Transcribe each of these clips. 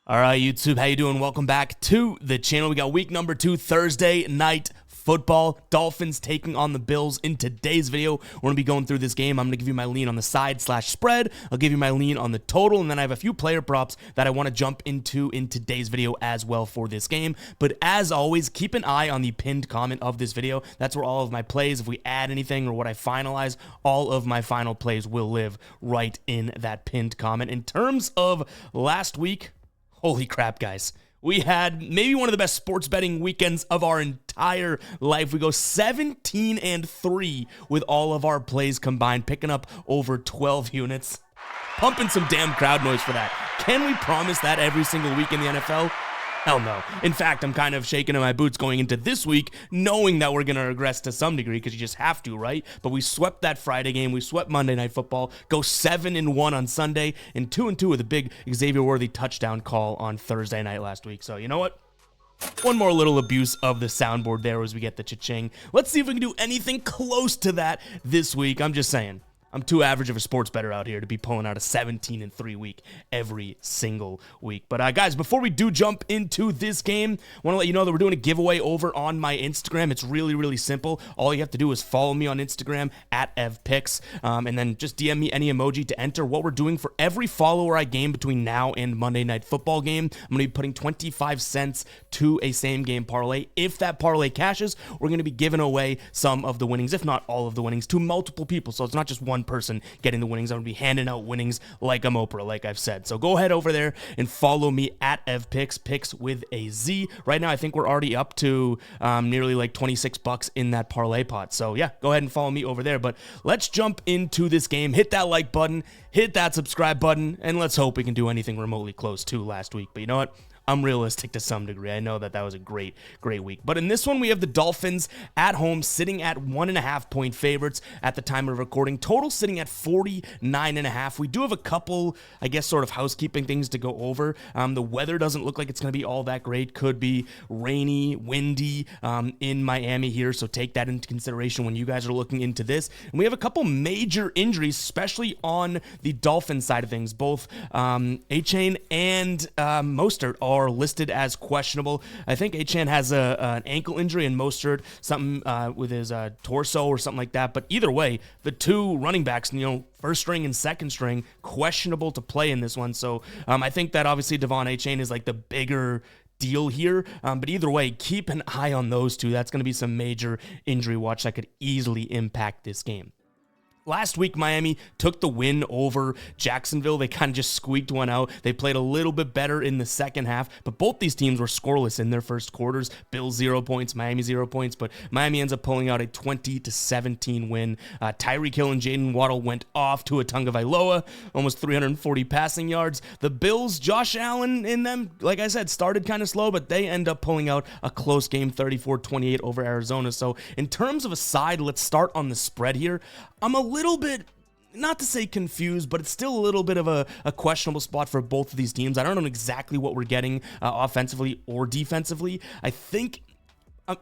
All right, YouTube, how you doing? Welcome back to the channel. We got week number 2, Thursday night football. Dolphins taking on the Bills. In today's video, we're going to be going through this game. I'm going to give you my lean on the side/spread. I'll give you my lean on the total, and then I have a few player props that I want to jump into in today's video as well for this game. But as always, keep an eye on the pinned comment of this video. That's where all of my plays, if we add anything or what I finalize, all of my final plays will live right in that pinned comment. In terms of last week, holy crap, guys. We had maybe one of the best sports betting weekends of our entire life. We go 17-3 with all of our plays combined, picking up over 12 units. Pumping some damn crowd noise for that. Can we promise that every single week in the NFL? Hell no. In fact, I'm kind of shaking in my boots going into this week, knowing that we're going to regress to some degree because you just have to, right? But we swept that Friday game. We swept Monday Night Football, go 7-1 on Sunday, and 2-2 with a big Xavier Worthy touchdown call on Thursday night last week. So, you know what? One more little abuse of the soundboard there as we get the cha-ching. Let's see if we can do anything close to that this week. I'm just saying. I'm too average of a sports bettor out here to be pulling out a 17-3 week every single week. But guys, before we do jump into this game, I want to let you know that we're doing a giveaway over on my Instagram. It's really, really simple. All you have to do is follow me on Instagram at evpicks, and then just DM me any emoji to enter. What we're doing for every follower I gain between now and Monday Night Football game, I'm going to be putting 25 cents to a same game parlay. If that parlay cashes, we're going to be giving away some of the winnings, if not all of the winnings, to multiple people. So it's not just one person getting the winnings. I'm going to be handing out winnings like I'm Oprah, like I've said. So go ahead over there and follow me at evpicks, picks with a Z. Right now, I think we're already up to nearly like 26 bucks in that parlay pot. So yeah, go ahead and follow me over there. But let's jump into this game. Hit that like button, hit that subscribe button, and let's hope we can do anything remotely close to last week. But you know what? I'm realistic to some degree. I know that was a great week. But in this one, we have the Dolphins at home sitting at 1.5-point favorites at the time of recording. Total sitting at 49.5. We do have a couple, I guess, sort of housekeeping things to go over. The weather doesn't look like it's going to be all that great. Could be rainy, windy in Miami here, so take that into consideration when you guys are looking into this. And we have a couple major injuries, especially on the Dolphins side of things. Both Achane and Mostert are listed as questionable. I think Achane has an ankle injury and Mostert something with his torso or something like that. But either way, the two running backs, first string and second string, questionable to play in this one. So I think that obviously Devon Achane is like the bigger deal here, but either way, keep an eye on those two. That's going to be some major injury watch that could easily impact this game. Last week, Miami took the win over Jacksonville. They kind of just squeaked one out. They played a little bit better in the second half, but both these teams were scoreless in their first quarters. Bills 0 points, Miami 0 points, but Miami ends up pulling out a 20-17 win. Tyreek Hill and Jaden Waddle went off to a Tagovailoa, almost 340 passing yards. The Bills, Josh Allen in them, like I said, started kind of slow, but they end up pulling out a close game, 34-28 over Arizona. So in terms of a side, let's start on the spread here. I'm a little bit, not to say confused, but it's still a little bit of a questionable spot for both of these teams. I don't know exactly what we're getting offensively or defensively. I think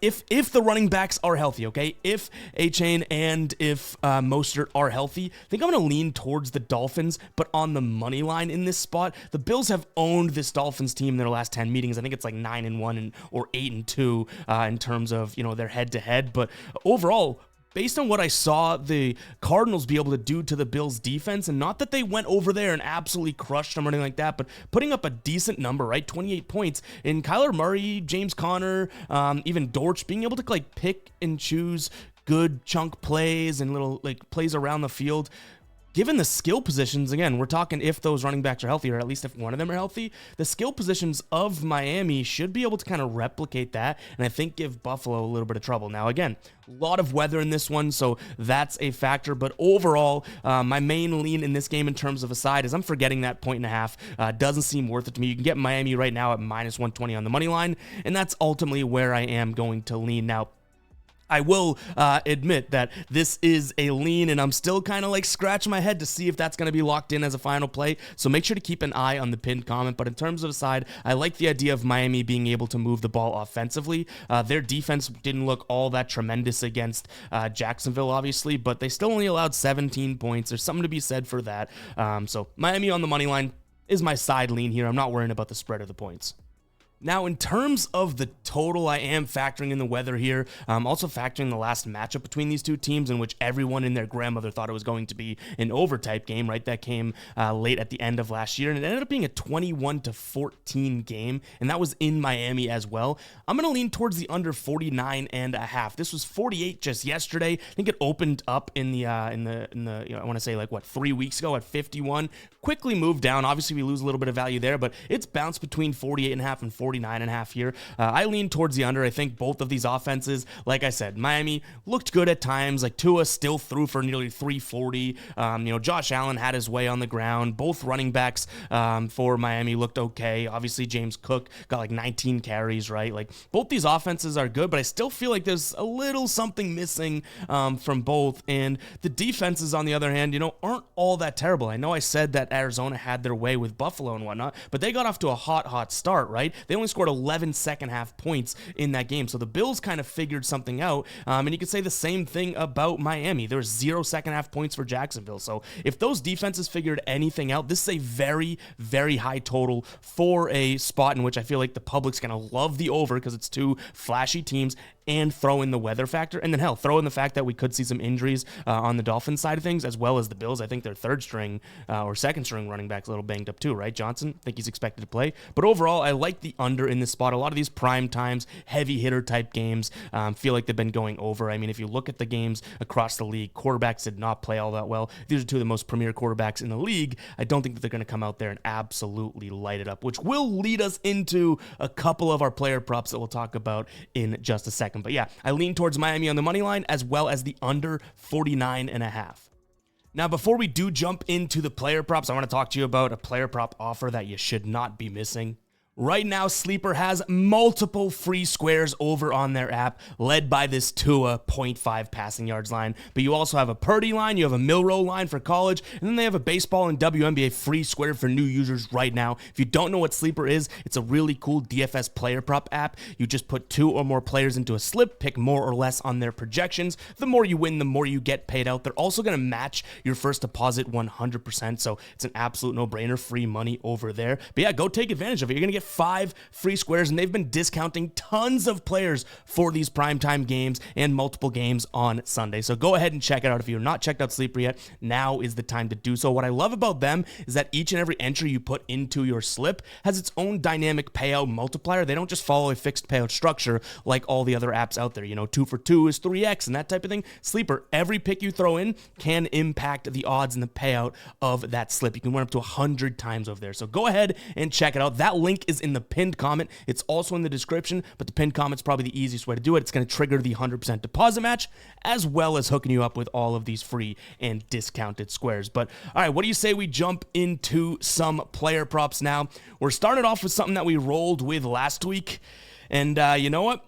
if the running backs are healthy, okay, if Achane and if Mostert are healthy, I think I'm going to lean towards the Dolphins, but on the money line in this spot. The Bills have owned this Dolphins team in their last 10 meetings. I think it's like 9-1 or 8-2 in terms of, their head-to-head, but overall, based on what I saw the Cardinals be able to do to the Bills defense, and not that they went over there and absolutely crushed them or anything like that, but putting up a decent number, right? 28 points. And Kyler Murray, James Conner, even Dortch being able to pick and choose good chunk plays and little plays around the field. Given the skill positions, again, we're talking if those running backs are healthy, or at least if one of them are healthy, the skill positions of Miami should be able to kind of replicate that, and I think give Buffalo a little bit of trouble. Now, again, a lot of weather in this one, so that's a factor, but overall, my main lean in this game in terms of a side is I'm forgetting that 1.5. Doesn't seem worth it to me. You can get Miami right now at -120 on the money line, and that's ultimately where I am going to lean. Now, I will admit that this is a lean, and I'm still kind of scratching my head to see if that's going to be locked in as a final play. So make sure to keep an eye on the pinned comment. But in terms of the side, I like the idea of Miami being able to move the ball offensively. Their defense didn't look all that tremendous against Jacksonville, obviously, but they still only allowed 17 points. There's something to be said for that. So Miami on the money line. is my side lean here. I'm not worrying about the spread or the points. Now, in terms of the total, I am factoring in the weather here. I'm also factoring the last matchup between these two teams, in which everyone and their grandmother thought it was going to be an over-type game, right? That came late at the end of last year, and it ended up being a 21-14 game, and that was in Miami as well. I'm going to lean towards the under 49.5. This was 48 just yesterday. I think it opened up in the I want to say like 3 weeks ago at 51. Quickly moved down. Obviously, we lose a little bit of value there, but it's bounced between 48.5 and 49.5 here. I lean towards the under. I think both of these offenses, like I said, Miami looked good at times. Like Tua still threw for nearly 340. Josh Allen had his way on the ground. Both running backs for Miami looked okay. Obviously, James Cook got like 19 carries, right? Like both these offenses are good, but I still feel like there's a little something missing from both. And the defenses, on the other hand, aren't all that terrible. I know I said that Arizona had their way with Buffalo and whatnot, but they got off to a hot start, right? They only scored 11 second half points in that game. So the Bills kind of figured something out. And you could say the same thing about Miami. There was 0 second half points for Jacksonville. So if those defenses figured anything out, this is a very, very high total for a spot in which I feel like the public's going to love the over because it's two flashy teams, and throw in the weather factor, and then hell, throw in the fact that we could see some injuries on the Dolphins side of things, as well as the Bills. I think their third string or second string running back's a little banged up too, right? Johnson, I think he's expected to play. But overall, I like the under in this spot. A lot of these prime times, heavy hitter type games feel like they've been going over. I mean, if you look at the games across the league, quarterbacks did not play all that well. These are two of the most premier quarterbacks in the league. I don't think that they're going to come out there and absolutely light it up, which will lead us into a couple of our player props that we'll talk about in just a second. But yeah, I lean towards Miami on the money line as well as the under 49.5. Now, before we do jump into the player props, I want to talk to you about a player prop offer that you should not be missing. Right now, Sleeper has multiple free squares over on their app, led by this Tua 0.5 passing yards line. But you also have a Purdy line, you have a Milroe line for college, and then they have a baseball and WNBA free square for new users right now. If you don't know what Sleeper is, it's a really cool DFS player prop app. You just put 2 or more players into a slip, pick more or less on their projections. The more you win, the more you get paid out. They're also going to match your first deposit 100%, so it's an absolute no-brainer, free money over there. But yeah, go take advantage of it. You're going to get 5 free squares, and they've been discounting tons of players for these primetime games and multiple games on Sunday. So go ahead and check it out. If you're not checked out Sleeper yet, now is the time to do so. What I love about them is that each and every entry you put into your slip has its own dynamic payout multiplier. They don't just follow a fixed payout structure like all the other apps out there. 2 for 2 is 3x and that type of thing. Sleeper, every pick you throw in can impact the odds and the payout of that slip. You can win up to 100 times over there. So go ahead and check it out. That link is in the pinned comment. It's also in the description, but the pinned comment's probably the easiest way to do it. It's going to trigger the 100% deposit match, as well as hooking you up with all of these free and discounted squares. But all right, what do you say we jump into some player props now? We're starting off with something that we rolled with last week, and you know what?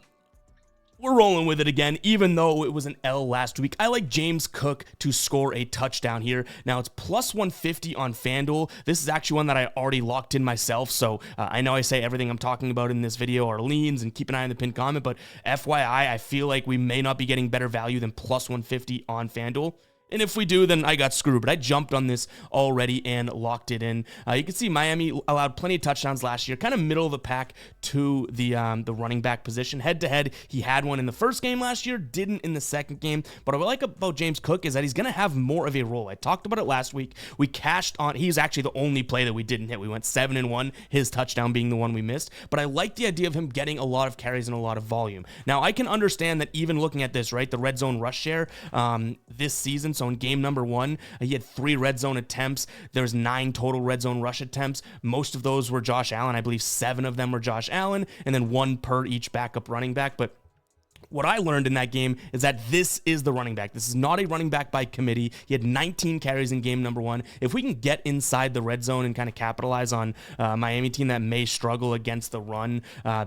We're rolling with it again, even though it was an L last week. I like James Cook to score a touchdown here. Now, it's plus 150 on FanDuel. This is actually one that I already locked in myself, so I know I say everything I'm talking about in this video are leans, and keep an eye on the pinned comment, but FYI, I feel like we may not be getting better value than plus 150 on FanDuel. And if we do, then I got screwed. But I jumped on this already and locked it in. You can see Miami allowed plenty of touchdowns last year, kind of middle of the pack to the running back position. Head-to-head, he had one in the first game last year, didn't in the second game. But what I like about James Cook is that he's going to have more of a role. I talked about it last week. We cashed on, he's actually the only play that we didn't hit. We went 7-1, his touchdown being the one we missed. But I like the idea of him getting a lot of carries and a lot of volume. Now, I can understand that even looking at this, right, the red zone rush share this season, so in game number 1, he had 3 red zone attempts. There's 9 total red zone rush attempts. Most of those were Josh Allen. I believe 7 of them were Josh Allen, and then 1 per each backup running back. But what I learned in that game is that this is the running back. This is not a running back by committee. He had 19 carries in game number 1. If we can get inside the red zone and kind of capitalize on Miami team that may struggle against the run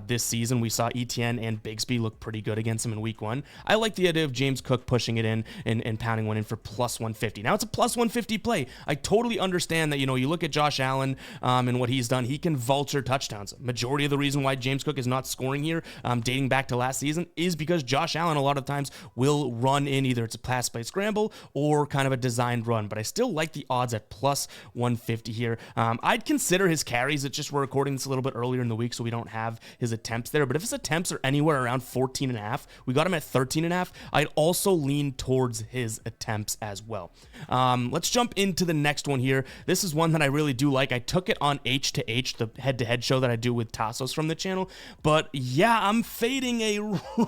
this season, we saw Etienne and Bigsby look pretty good against him in week 1. I like the idea of James Cook pushing it in and pounding one in for plus 150. Now it's a plus 150 play. I totally understand that, you look at Josh Allen and what he's done. He can vulture touchdowns. Majority of the reason why James Cook is not scoring here, dating back to last season, is because Josh Allen a lot of times will run in either it's a pass play scramble or kind of a designed run, but I still like the odds at plus 150 here. I'd consider his carries. It's just we're recording this a little bit earlier in the week, so we don't have his attempts there, but if his attempts are anywhere around 14.5, we got him at 13.5, I'd also lean towards his attempts as well. Let's jump into the next one here. This is one that I really do like. I took it on H to H, the head-to-head show that I do with Tassos from the channel, but yeah, I'm fading a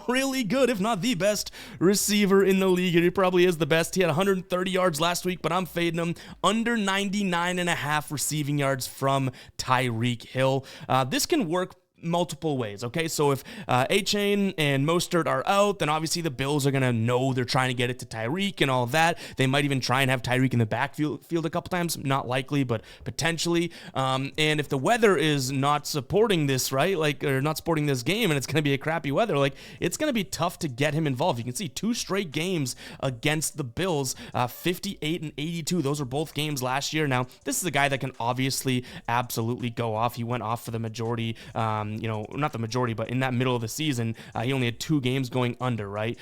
really good, if not the best, receiver in the league. He probably is the best. He had 130 yards last week, but I'm fading him under 99.5 receiving yards from Tyreek Hill. This can work multiple ways, okay? So if A-Chain and Mostert are out, then obviously the Bills are going to know they're trying to get it to Tyreek and all of that. They might even try and have Tyreek in the backfield a couple times. Not likely, but potentially. And if the weather is not supporting this, right, like, or not supporting this game, and it's going to be a crappy weather, like, it's going to be tough to get him involved. You can see 2 straight games against the Bills, 58 and 82. Those were both games last year. Now, this is a guy that can obviously absolutely go off. He went off for the majority, not the majority, but in that middle of the season, he only had 2 games going under, right?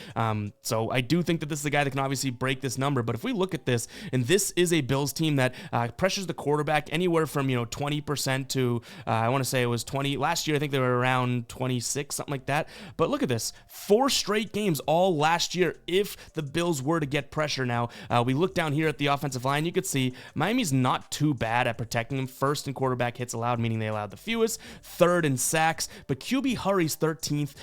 So I do think that this is a guy that can obviously break this number, but if we look at this, and this is a Bills team that pressures the quarterback anywhere from, 20% to, I want to say it was 20, last year I think they were around 26, something like that, but look at this, 4 straight games all last year if the Bills were to get pressure. Now, we look down here at the offensive line, you could see Miami's not too bad at protecting them. First in quarterback hits allowed, meaning they allowed the fewest, third in sacks, but QB hurries 13th,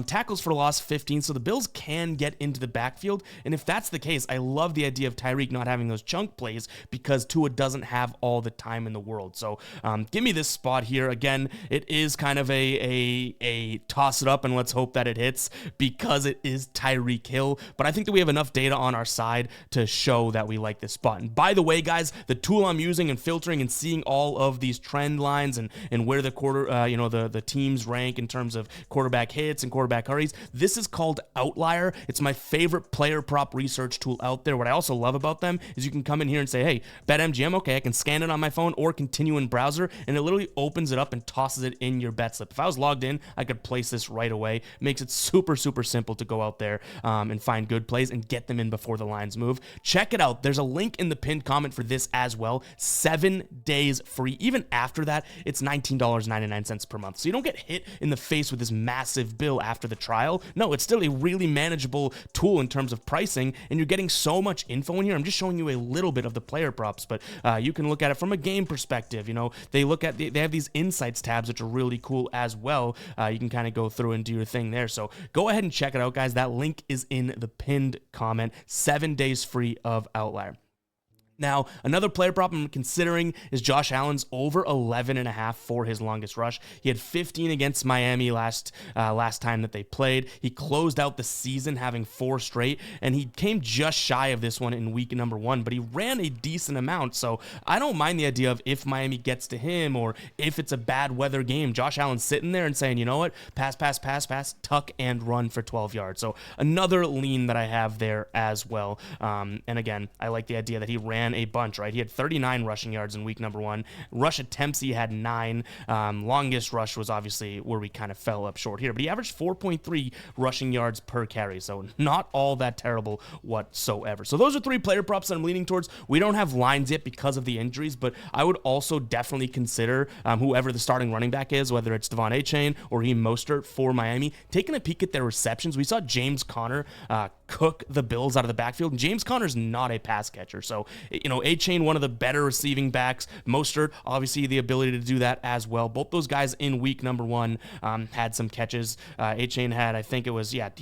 tackles for loss 15th, so the Bills can get into the backfield, and if that's the case, I love the idea of Tyreek not having those chunk plays because Tua doesn't have all the time in the world. So give me this spot here. Again, it is kind of a toss it up and let's hope that it hits because it is Tyreek Hill, but I think that we have enough data on our side to show that we like this spot. And by the way, guys, the tool I'm using and filtering and seeing all of these trend lines and where the the teams rank in terms of quarterback hits and quarterback hurries, this is called Outlier. It's my favorite player prop research tool out there. What I also love about them is you can come in here and say, hey, BetMGM, okay, I can scan it on my phone or continue in browser, and it literally opens it up and tosses it in your bet slip. If I was logged in, I could place this right away. Makes it super, super simple to go out there and find good plays and get them in before the lines move. Check it out. There's a link in the pinned comment for this as well. 7 days free. Even after that, it's $19.99 per month. So you don't get hit in the face with this massive bill after the trial. No, it's still a really manageable tool in terms of pricing, and you're getting so much info in here. I'm just showing you a little bit of the player props, but you can look at it from a game perspective. They have these insights tabs, which are really cool as well. You can kind of go through and do your thing there. So go ahead and check it out, guys. That link is in the pinned comment. 7 days free of Outlier. Now, another player prop I'm considering is Josh Allen's over 11.5 for his longest rush. He had 15 against Miami last time that they played. He closed out the season having 4 straight, and he came just shy of this one in week number 1, but he ran a decent amount, so I don't mind the idea of if Miami gets to him or if it's a bad weather game, Josh Allen's sitting there and saying, you know what, pass, tuck and run for 12 yards. So another lean that I have there as well. And again, I like the idea that he ran a bunch, right? He had 39 rushing yards in week number 1. Rush attempts, he had 9. Longest rush was obviously where we kind of fell up short here, but he averaged 4.3 rushing yards per carry, so not all that terrible whatsoever. So those are 3 player props that I'm leaning towards. We don't have lines yet because of the injuries, but I would also definitely consider whoever the starting running back is, whether it's Devon A-Chain or Raheem Mostert for Miami, taking a peek at their receptions. We saw James Conner cook the Bills out of the backfield. James Conner's not a pass catcher, so A-Chain, one of the better receiving backs. Mostert, obviously the ability to do that as well. Both those guys in week number 1 had some catches. A-Chain had, I think it was, he had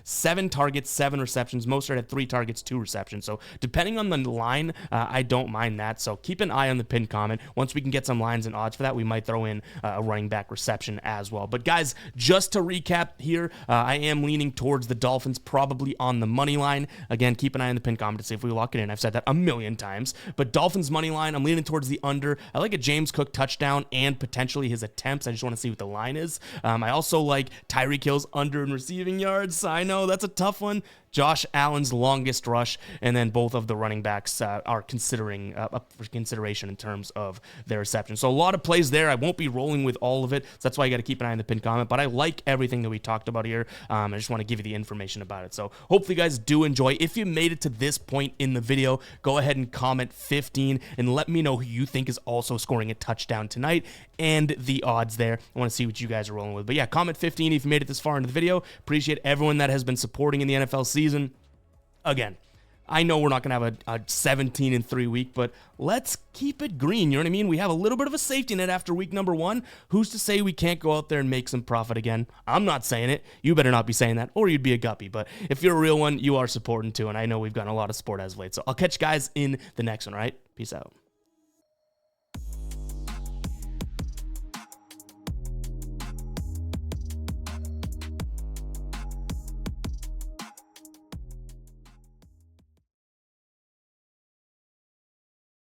7 targets, 7 receptions. Mostert had 3 targets, 2 receptions. So depending on the line, I don't mind that. So keep an eye on the pinned comment. Once we can get some lines and odds for that, we might throw in a running back reception as well. But guys, just to recap here, I am leaning towards the Dolphins, probably on the money line. Again, keep an eye on the pinned comment to see if we lock it in. I've said that a million times, but Dolphins money line, I'm leaning towards the under. I like a James Cook touchdown and potentially his attempts. I just want to see what the line is. I also like Tyreek Hill's under in receiving yards. I know that's a tough one. Josh Allen's longest rush, and then both of the running backs are considering up for consideration in terms of their reception. So a lot of plays there. I won't be rolling with all of it, so that's why you got to keep an eye on the pinned comment. But I like everything that we talked about here. I just want to give you the information about it. So hopefully you guys do enjoy. If you made it to this point in the video, go ahead and comment 15 and let me know who you think is also scoring a touchdown tonight and the odds there. I want to see what you guys are rolling with. But yeah, comment 15 if you made it this far into the video. Appreciate everyone that has been supporting in the NFL season. Again, I know we're not going to have a 17-3 week, but let's keep it green. You know what I mean? We have a little bit of a safety net after week number 1. Who's to say we can't go out there and make some profit again? I'm not saying it. You better not be saying that, or you'd be a guppy. But if you're a real one, you are supporting too, and I know we've gotten a lot of support as of late. So I'll catch you guys in the next one, all right? Peace out.